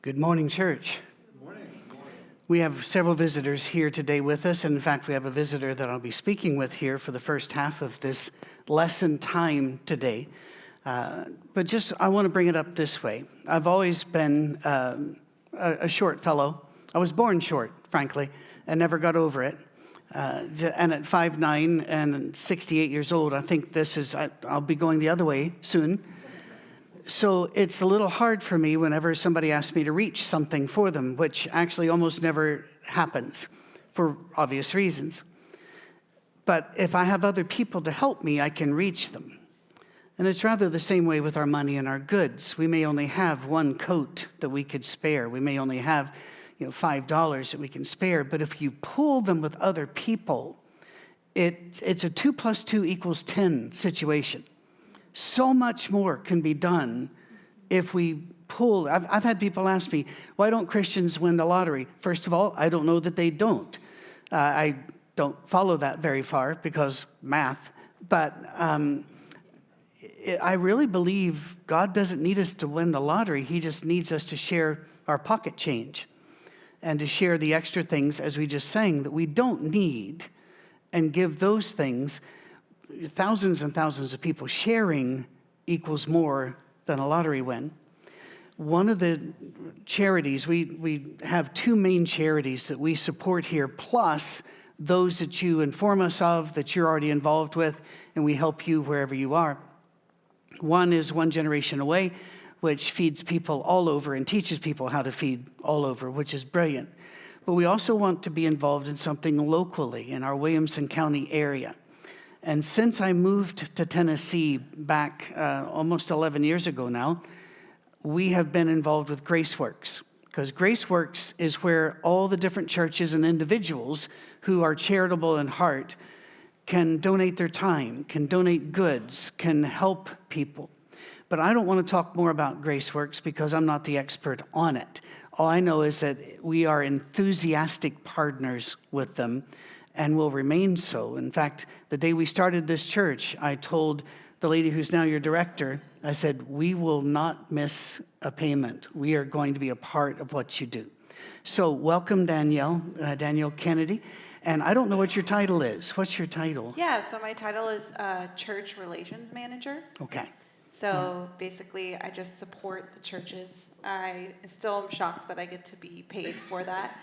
Good morning, church. Good morning. We have several visitors here today with us, and in fact, we have a visitor that I'll be speaking with here for the first half of this lesson time today. But I want to bring it up this way. I've always been a short fellow. I was born short, frankly, and never got over it. And at 5'9" and 68 years old, I think I'll be going the other way soon. So it's a little hard for me whenever somebody asks me to reach something for them, which actually almost never happens for obvious reasons. But if I have other people to help me, I can reach them. And it's rather the same way with our money and our goods. We may only have one coat that we could spare. We may only have $5 that we can spare. But if you pool them with other people, it's a 2 + 2 = 10 situation. So much more can be done if we pool. I've had people ask me, why don't Christians win the lottery? First of all, I don't know that they don't. I don't follow that very far because math. But I really believe God doesn't need us to win the lottery. He just needs us to share our pocket change and to share the extra things, as we just sang, that we don't need, and give those things. Thousands and thousands of people sharing equals more than a lottery win. One of the charities, we have two main charities that we support here, plus those that you inform us of, that you're already involved with, and we help you wherever you are. One is One Generation Away, which feeds people all over and teaches people how to feed all over, which is brilliant. But we also want to be involved in something locally in our Williamson County area. And since I moved to Tennessee back almost 11 years ago now, we have been involved with GraceWorks, because GraceWorks is where all the different churches and individuals who are charitable in heart can donate their time, can donate goods, can help people. But I don't want to talk more about GraceWorks because I'm not the expert on it. All I know is that we are enthusiastic partners with them, and will remain so. In fact, the day we started this church, I told the lady who's now your director, I said, we will not miss a payment. We are going to be a part of what you do. So welcome, Danielle, Danielle Kennedy. And I don't know what your title is. What's your title? Yeah, so my title is Church Relations Manager. Okay. So basically, I just support the churches. I still am shocked that I get to be paid for that.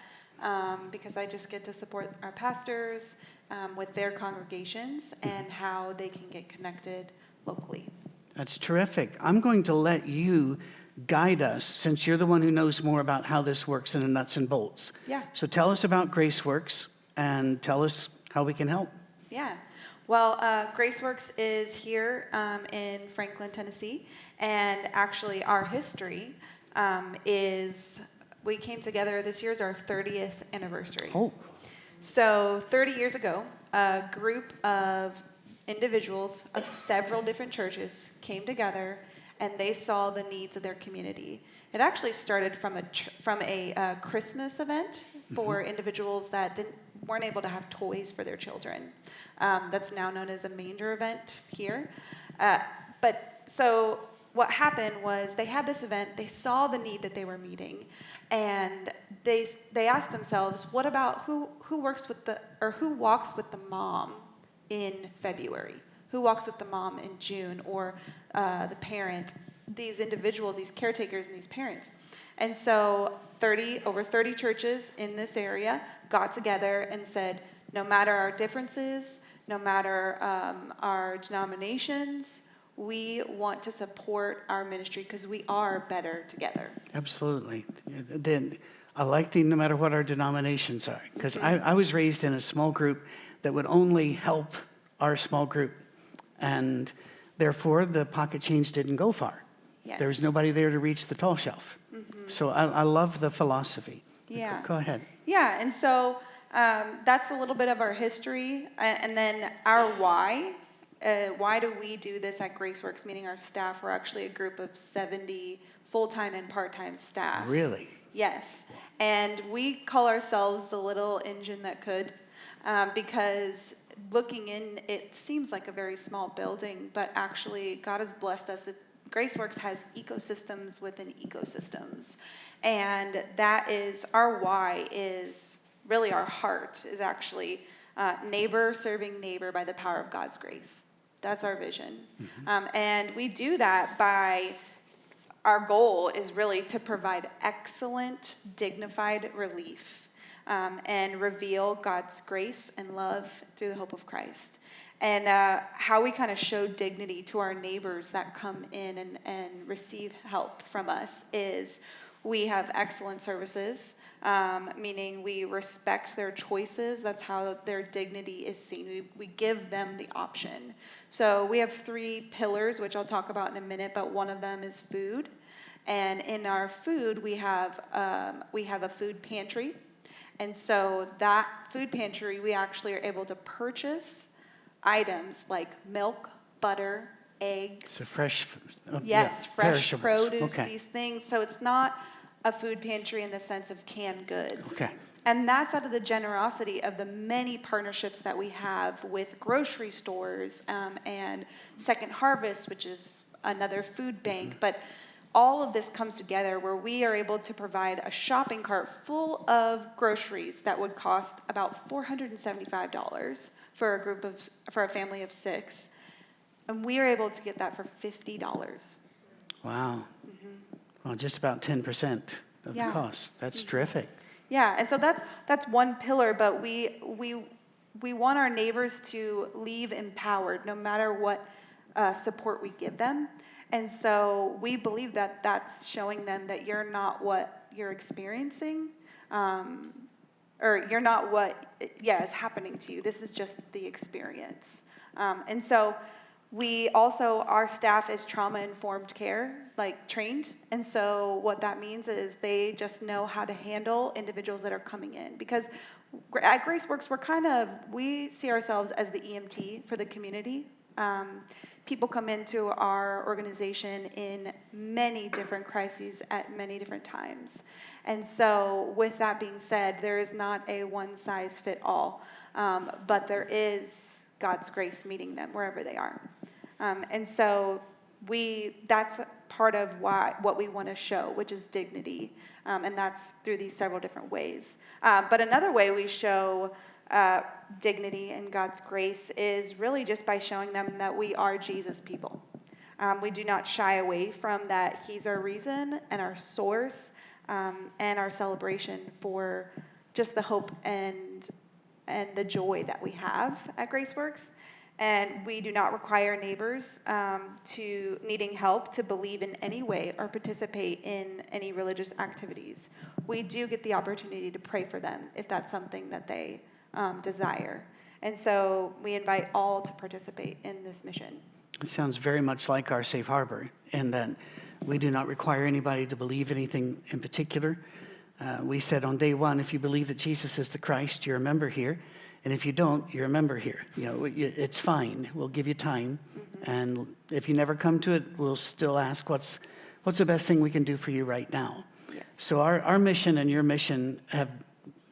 Because I just get to support our pastors with their congregations and how they can get connected locally. That's terrific. I'm going to let you guide us, since you're the one who knows more about how this works in the nuts and bolts. Yeah. So tell us about GraceWorks and tell us how we can help. Yeah. Well, GraceWorks is here in Franklin, Tennessee, and actually our history is... We came together, this year's our 30th anniversary. Oh. So 30 years ago, a group of individuals of several different churches came together and they saw the needs of their community. It actually started from a Christmas event for individuals that weren't able to have toys for their children. That's now known as a manger event here. So what happened was they had this event, they saw the need that they were meeting, and they asked themselves, what about who walks with the mom in February? Who walks with the mom in June, or the parent? These individuals, these caretakers and these parents. And so over 30 churches in this area got together and said, no matter our differences, no matter our denominations, we want to support our ministry because we are better together. Absolutely. Then I like no matter what our denominations are, because I was raised in a small group that would only help our small group, and therefore the pocket change didn't go far. Yes. There was nobody there to reach the tall shelf. Mm-hmm. So I love the philosophy. Yeah. Go ahead. Yeah, and so that's a little bit of our history, and then our why. Why do we do this at GraceWorks, meaning our staff? We're actually a group of 70 full-time and part-time staff. Really? Yes. And we call ourselves the little engine that could, because looking in, it seems like a very small building, but actually God has blessed us. GraceWorks has ecosystems within ecosystems. And that is our why, is really our heart, is actually neighbor serving neighbor by the power of God's grace. That's our vision. And we do that by, our goal is really to provide excellent, dignified relief and reveal God's grace and love through the hope of Christ. And how we kind of show dignity to our neighbors that come in and receive help from us is we have excellent services, meaning we respect their choices. That's how their dignity is seen. We give them the option. So we have 3 pillars, which I'll talk about in a minute, but one of them is food. And in our food, we have a food pantry. And so that food pantry, we actually are able to purchase items like milk, butter, eggs. So fresh, Yes, fresh perishables. produce, Okay. these things. So it's not a food pantry in the sense of canned goods. Okay. And that's out of the generosity of the many partnerships that we have with grocery stores and Second Harvest, which is another food bank. But all of this comes together where we are able to provide a shopping cart full of groceries that would cost about $475 for a family of 6. And we are able to get that for $50. Wow. Well, just about 10% of the Yeah. cost. That's terrific. Yeah, and so that's one pillar, but we want our neighbors to leave empowered no matter what support we give them. And so we believe that that's showing them that you're not what you're experiencing, or you're not what is happening to you. This is just the experience. And so we also, our staff is trauma-informed care, like trained. And so what that means is they just know how to handle individuals that are coming in. Because at GraceWorks, we see ourselves as the EMT for the community. People come into our organization in many different crises at many different times. And so with that being said, there is not a one-size-fit-all, but there is God's grace meeting them wherever they are. And so that's part of what we want to show, which is dignity. And that's through these several different ways. But another way we show dignity and God's grace is really just by showing them that we are Jesus people. We do not shy away from that. He's our reason and our source and our celebration for just the hope and the joy that we have at GraceWorks. And we do not require neighbors to needing help to believe in any way or participate in any religious activities. We do get the opportunity to pray for them if that's something that they desire. And so we invite all to participate in this mission. It sounds very much like our safe harbor in that we do not require anybody to believe anything in particular. We said on day 1, if you believe that Jesus is the Christ, you're a member here. And if you don't, you're a member here. It's fine. We'll give you time. And if you never come to it, we'll still ask, what's the best thing we can do for you right now? Yes. So our mission and your mission have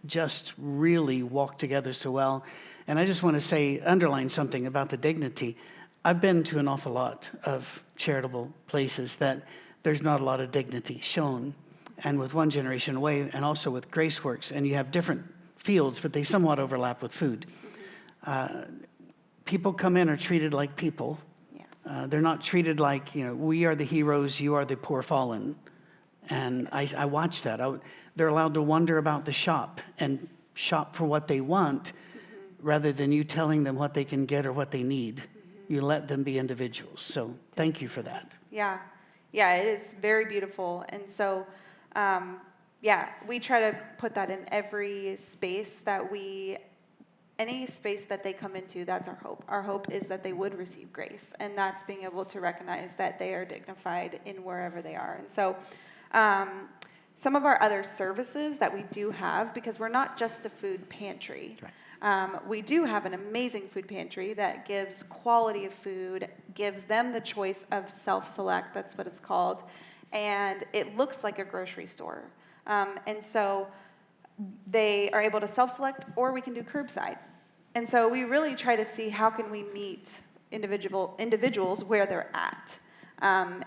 just really walked together so well. And I just want to underline something about the dignity. I've been to an awful lot of charitable places that there's not a lot of dignity shown. And with One Generation Away and also with GraceWorks, and you have different fields, but they somewhat overlap with food. People come in are treated like people. Yeah. They're not treated like, we are the heroes, you are the poor fallen. And I watch that. They're allowed to wonder about the shop and shop for what they want rather than you telling them what they can get or what they need. You let them be individuals. So thank you for that. Yeah, it is very beautiful. And so, we try to put that in every space any space that they come into, that's our hope. Our hope is that they would receive grace, and that's being able to recognize that they are dignified in wherever they are. And so, some of our other services that we do have, because we're not just a food pantry, we do have an amazing food pantry that gives quality of food, gives them the choice of self-select, that's what it's called, and it looks like a grocery store. And so they are able to self-select, or we can do curbside. And so we really try to see how can we meet individuals where they're at.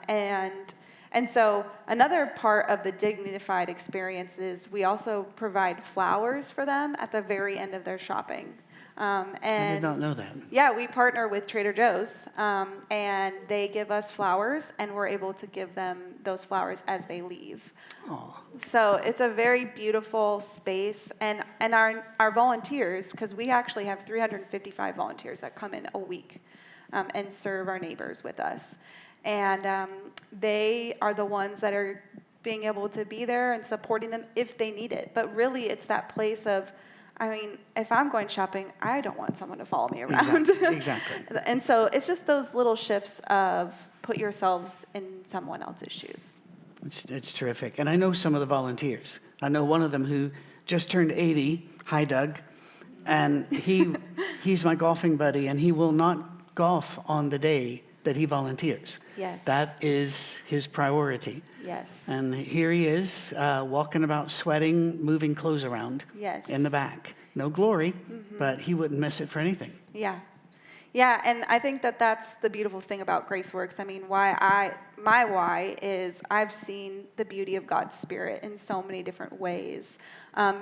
And And so another part of the dignified experience is we also provide flowers for them at the very end of their shopping. I did not know that. Yeah, we partner with Trader Joe's, and they give us flowers, and we're able to give them those flowers as they leave. Oh, So it's a very beautiful space, and our volunteers, because we actually have 355 volunteers that come in a week and serve our neighbors with us. And they are the ones that are being able to be there and supporting them if they need it. But really, it's that place of, I mean, if I'm going shopping, I don't want someone to follow me around. Exactly. And so it's just those little shifts of put yourselves in someone else's shoes. It's terrific. And I know some of the volunteers. I know one of them who just turned 80. Hi, Doug. And he's my golfing buddy, and he will not golf on the day that he volunteers. Yes. That is his priority. Yes. And here he is, walking about, sweating, moving clothes around in the back. No glory, but he wouldn't miss it for anything. Yeah. Yeah, and I think that that's the beautiful thing about GraceWorks. I mean, my why is I've seen the beauty of God's Spirit in so many different ways,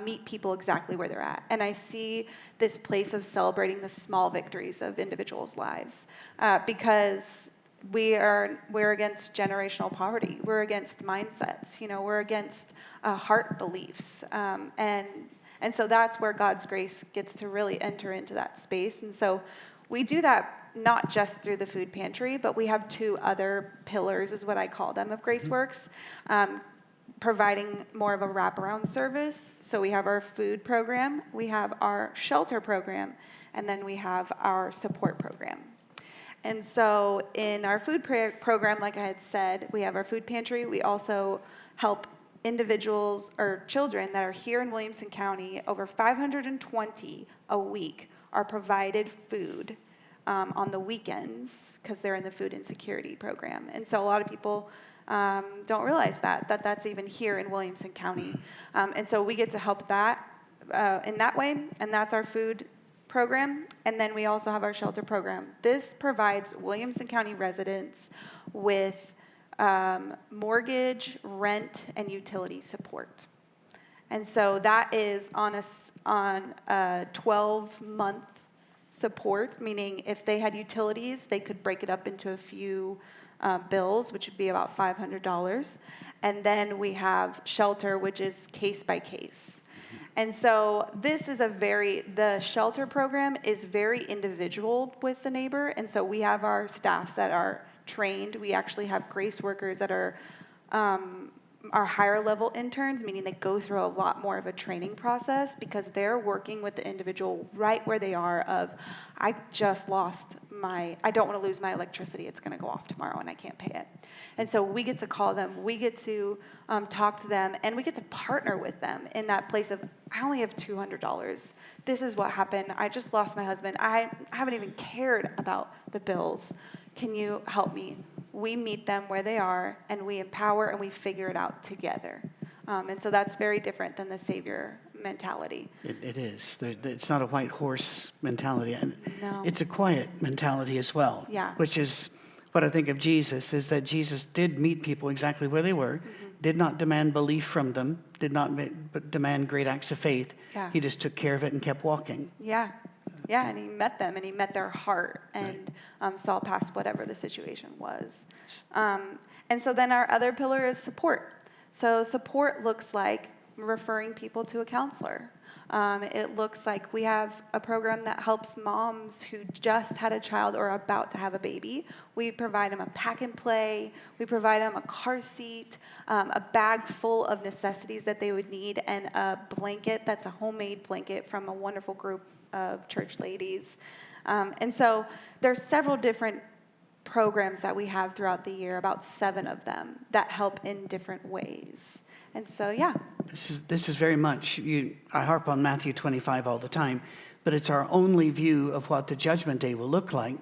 meet people exactly where they're at. And I see this place of celebrating the small victories of individuals' lives because we're against generational poverty. We're against mindsets. We're against heart beliefs. And so that's where God's grace gets to really enter into that space. And so we do that not just through the food pantry, but we have two other pillars, is what I call them, of GraceWorks, providing more of a wraparound service. So we have our food program, we have our shelter program, and then we have our support program. And so in our food program, like I had said, we have our food pantry. We also help individuals or children that are here in Williamson County. Over 520 a week are provided food on the weekends because they're in the food insecurity program. And so a lot of people don't realize that's even here in Williamson County. And so we get to help that in that way, and that's our food program. And then we also have our shelter program. This provides Williamson County residents with mortgage, rent, and utility support. And so that is on a 12-month support, meaning if they had utilities, they could break it up into a few bills, which would be about $500. And then we have shelter, which is case by case. And so this is the shelter program is very individual with the neighbor. And so we have our staff that are trained. We actually have grace workers that are higher level interns, meaning they go through a lot more of a training process because they're working with the individual right where they are of, I don't want to lose my electricity. It's going to go off tomorrow and I can't pay it. And so we get to call them, we get to talk to them, and we get to partner with them in that place of, I only have $200. This is what happened. I just lost my husband. I haven't even cared about the bills. Can you help me? We meet them where they are, and we empower and we figure it out together. And so that's very different than the Savior mentality. It is. It's not a white horse mentality. No. It's a quiet mentality as well. Yeah. Which is what I think of Jesus, is that Jesus did meet people exactly where they were, did not demand belief from them, did not demand great acts of faith. Yeah. He just took care of it and kept walking. Yeah. Yeah, and he met them, and he met their heart, and saw past whatever the situation was. And so then our other pillar is support. So support looks like referring people to a counselor. It looks like we have a program that helps moms who just had a child or are about to have a baby. We provide them a pack and play. We provide them a car seat, a bag full of necessities that they would need, and a blanket that's a homemade blanket from a wonderful group of church ladies. And so there's several different programs that we have throughout the year, about 7 of them, that help in different ways. And so, yeah. This is very much, I harp on Matthew 25 all the time, but it's our only view of what the judgment day will look like.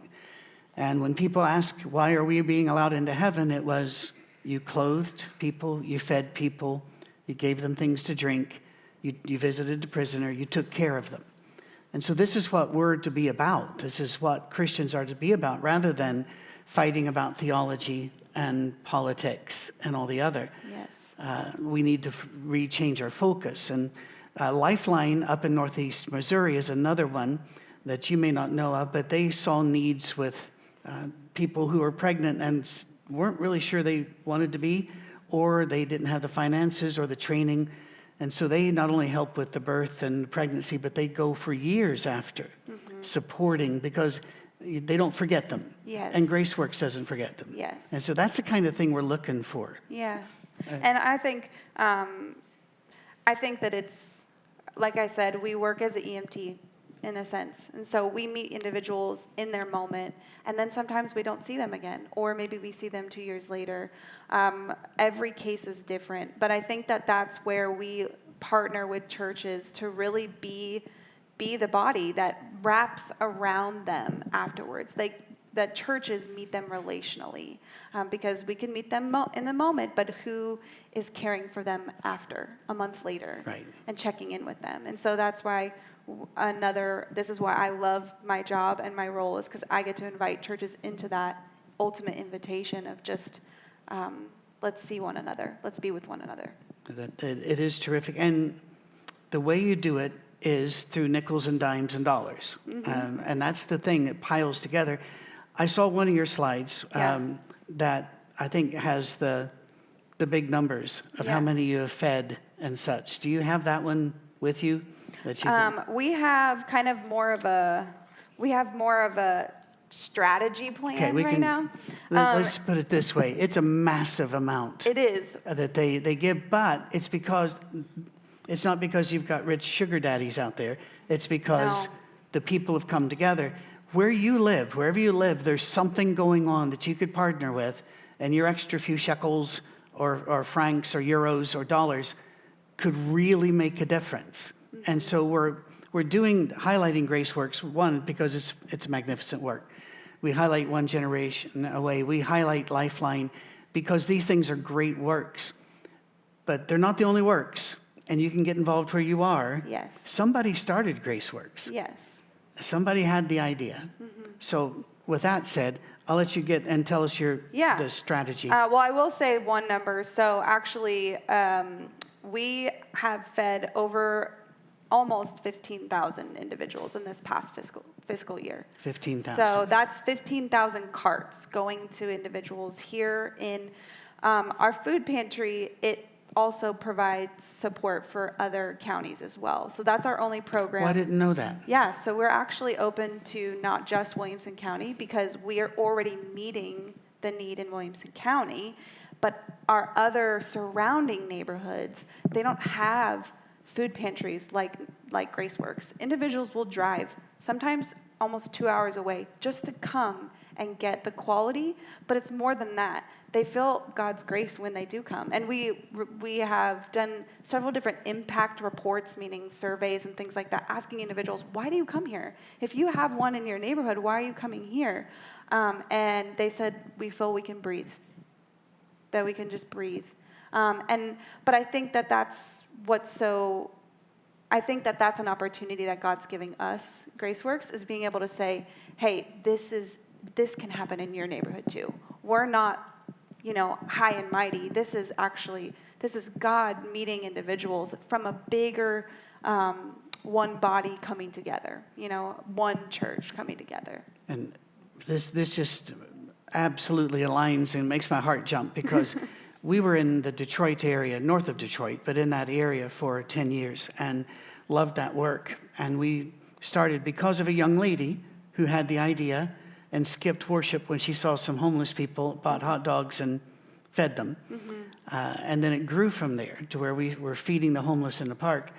And when people ask, why are we being allowed into heaven? It was, you clothed people, you fed people, you gave them things to drink, you visited the prisoner, you took care of them. And so this is what we're to be about. This is what Christians are to be about, rather than fighting about theology and politics and all the other. Yes. We need to rechange our focus. And Lifeline up in Northeast Missouri is another one that you may not know of, but they saw needs with people who were pregnant and weren't really sure they wanted to be, or they didn't have the finances or the training. And so they not only help with the birth and pregnancy, but they go for years after, supporting, because they don't forget them. Yes. And GraceWorks doesn't forget them. Yes. And so that's the kind of thing we're looking for. Yeah. And I think that it's, like I said, we work as an EMT in a sense. And so we meet individuals in their moment, and then sometimes we don't see them again, or maybe we see them 2 years later. Every case is different, but I think that that's where we partner with churches to really be the body that wraps around them afterwards. That churches meet them relationally, because we can meet them in the moment, but who is caring for them after, a month later, Right. and checking in with them. And so that's why this is why I love my job and my role, is because I get to invite churches into that ultimate invitation of just, let's see one another, let's be with one another. It is terrific. And the way you do it is through nickels and dimes and dollars. And that's the thing that piles together. I saw one of your slides that I think has the big numbers of how many you have fed and such. Do you have that one with you? That you We have kind of more of a strategy plan right now. Let's put it this way. It's a massive amount. It is. That they give, but it's not because you've got rich sugar daddies out there. It's because the people have come together. Where you live, wherever you live, there's something going on that you could partner with, and your extra few shekels or francs or euros or dollars could really make a difference. And so we're highlighting GraceWorks, one, because it's magnificent work. We highlight One Generation Away. We highlight Lifeline, because these things are great works. But they're not the only works, and you can get involved where you are. Yes. Somebody started GraceWorks. Yes. Somebody had the idea. So with that said, I'll let you get and tell us the strategy. Well, I will say one number. So actually, we have fed over almost 15,000 individuals in this past fiscal year. 15,000. So that's 15,000 carts going to individuals here in our food pantry. It also provides support for other counties as well. So that's our only program. Well, I didn't know that. Yeah, so we're actually open to not just Williamson County, because we are already meeting the need in Williamson County, but our other surrounding neighborhoods, they don't have food pantries like GraceWorks. Individuals will drive, sometimes almost 2 hours away, just to come and get the quality, but it's more than that. They feel God's grace when they do come. And we have done several different impact reports, meaning surveys and things like that, asking individuals, why do you come here? If you have one in your neighborhood, why are you coming here? And they said, we feel we can breathe, that we can just breathe. But I think that's an opportunity that God's giving us, GraceWorks, is being able to say, hey, this can happen in your neighborhood too. We're not, high and mighty. This is God meeting individuals from a bigger one body coming together, one church coming together. And this just absolutely aligns and makes my heart jump, because we were in the Detroit area, north of Detroit, but in that area for 10 years and loved that work. And we started because of a young lady who had the idea and skipped worship when she saw some homeless people, bought hot dogs and fed them. And then it grew from there to where we were feeding the homeless in the park.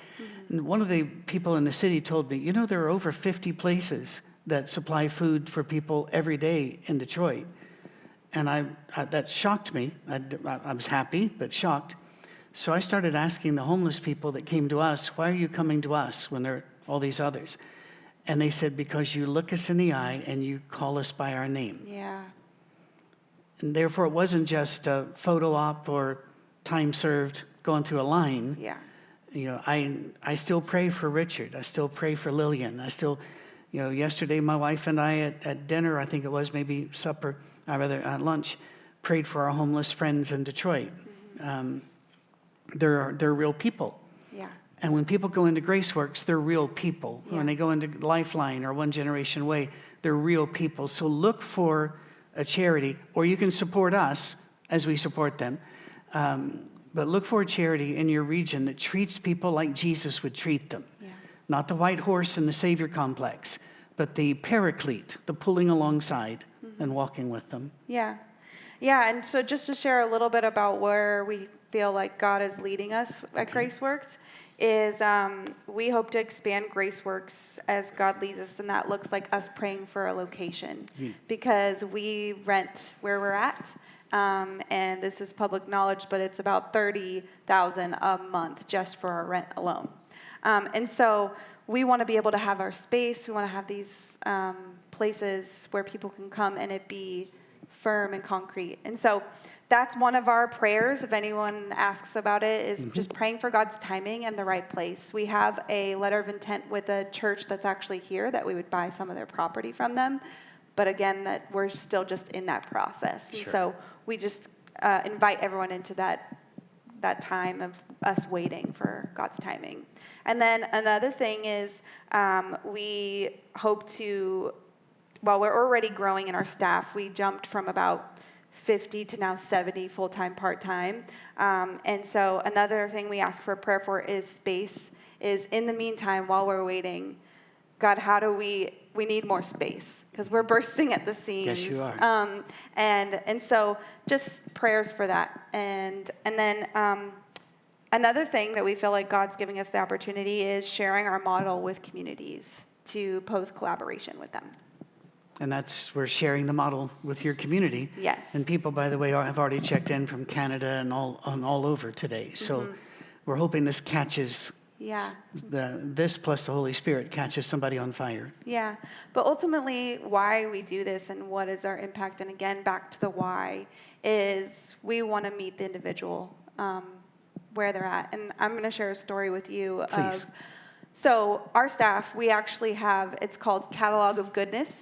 And one of the people in the city told me, there are over 50 places that supply food for people every day in Detroit. And that shocked me. I was happy, but shocked. So I started asking the homeless people that came to us, why are you coming to us when there are all these others? And they said, because you look us in the eye and you call us by our name. Yeah. And therefore, it wasn't just a photo op or time served going through a line. Yeah. I still pray for Richard. I still pray for Lillian. I still, yesterday my wife and I at dinner, I think it was maybe supper, lunch, prayed for our homeless friends in Detroit. They're real people. Yeah. And when people go into GraceWorks, they're real people. Yeah. When they go into Lifeline or One Generation Way, they're real people. So look for a charity, or you can support us as we support them. But look for a charity in your region that treats people like Jesus would treat them. Yeah. Not the white horse and the savior complex, but the paraclete, the pulling alongside and walking with them. Yeah. Yeah, and so just to share a little bit about where we feel like God is leading us at GraceWorks is we hope to expand GraceWorks as God leads us, and that looks like us praying for a location because we rent where we're at, and this is public knowledge, but it's about $30,000 a month just for our rent alone. And so we want to be able to have our space. We want to have these places where people can come and it be firm and concrete. And so that's one of our prayers, if anyone asks about it, is just praying for God's timing and the right place. We have a letter of intent with a church that's actually here that we would buy some of their property from them. But again, that we're still just in that process. Sure. And so we just invite everyone into that time of us waiting for God's timing. And then another thing is we hope to, while we're already growing in our staff, we jumped from about 50 to now 70 full-time, part-time. And so another thing we ask for prayer for is space, is in the meantime, while we're waiting, God, how do we need more space because we're bursting at the seams. Yes, you are. And so just prayers for that. And then another thing that we feel like God's giving us the opportunity is sharing our model with communities to pose collaboration with them. And we're sharing the model with your community. Yes. And people, by the way, have already checked in from Canada and all over today. So we're hoping this catches, this plus the Holy Spirit catches somebody on fire. Yeah. But ultimately, why we do this and what is our impact, and again, back to the why, is we want to meet the individual where they're at. And I'm going to share a story with you. Please. So our staff, we actually have, it's called Catalog of Goodness.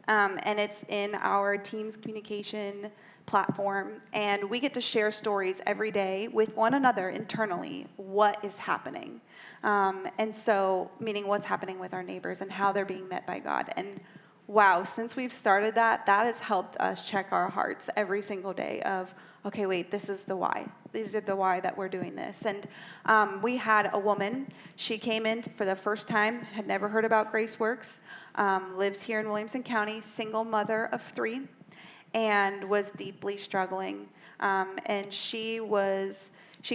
And it's in our Teams communication platform. And we get to share stories every day with one another internally, what is happening. And so, meaning what's happening with our neighbors and how they're being met by God. And wow, since we've started that has helped us check our hearts every single day of, okay, wait, this is the why. These are the why that we're doing this. And we had a woman, she came in for the first time, had never heard about GraceWorks, lives here in Williamson County, single mother of 3, and was deeply struggling. And she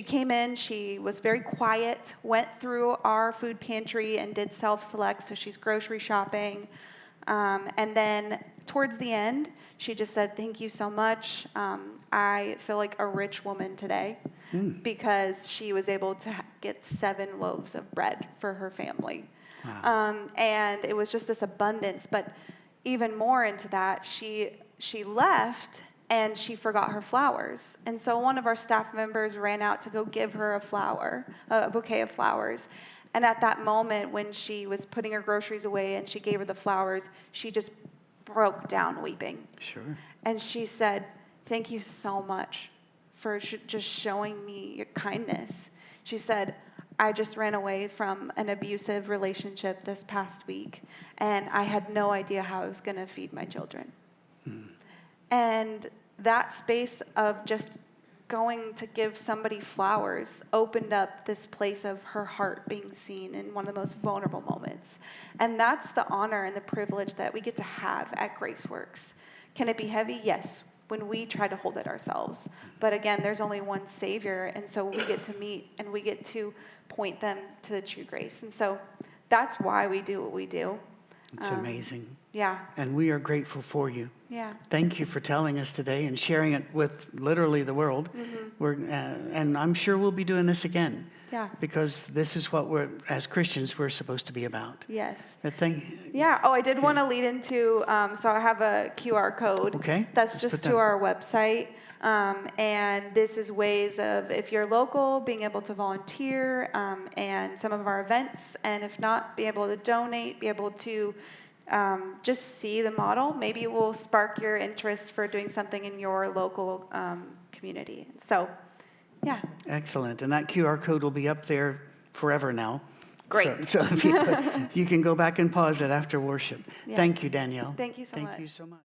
came in, she was very quiet, went through our food pantry and did self-select, so she's grocery shopping. And then towards the end, she just said, thank you so much. I feel like a rich woman today because she was able to get 7 loaves of bread for her family. Wow. And it was just this abundance. But even more into that, she left and she forgot her flowers. And so one of our staff members ran out to go give her a bouquet of flowers. And at that moment, when she was putting her groceries away and she gave her the flowers, she just broke down weeping. Sure. And she said, thank you so much for just showing me your kindness. She said, I just ran away from an abusive relationship this past week, and I had no idea how I was going to feed my children. And that space of just going to give somebody flowers opened up this place of her heart being seen in one of the most vulnerable moments. And that's the honor and the privilege that we get to have at GraceWorks. Can it be heavy? Yes, when we try to hold it ourselves. But again, there's only one Savior, and so we get to meet and we get to point them to the true grace. And so that's why we do what we do. It's amazing. Yeah. And we are grateful for you. Yeah. Thank you for telling us today and sharing it with literally the world. And I'm sure we'll be doing this again. Yeah. Because this is what as Christians, we're supposed to be about. Yes. Yeah. Oh, I did want to lead into, so I have a QR code. Okay. That's just to our website. And this is ways of, if you're local, being able to volunteer and some of our events. And if not, be able to donate, be able to just see the model. Maybe it will spark your interest for doing something in your local community. So, yeah. Excellent. And that QR code will be up there forever now. Great. So if you can go back and pause it after worship. Yeah. Thank you, Danielle. Thank you so much. Thank you so much.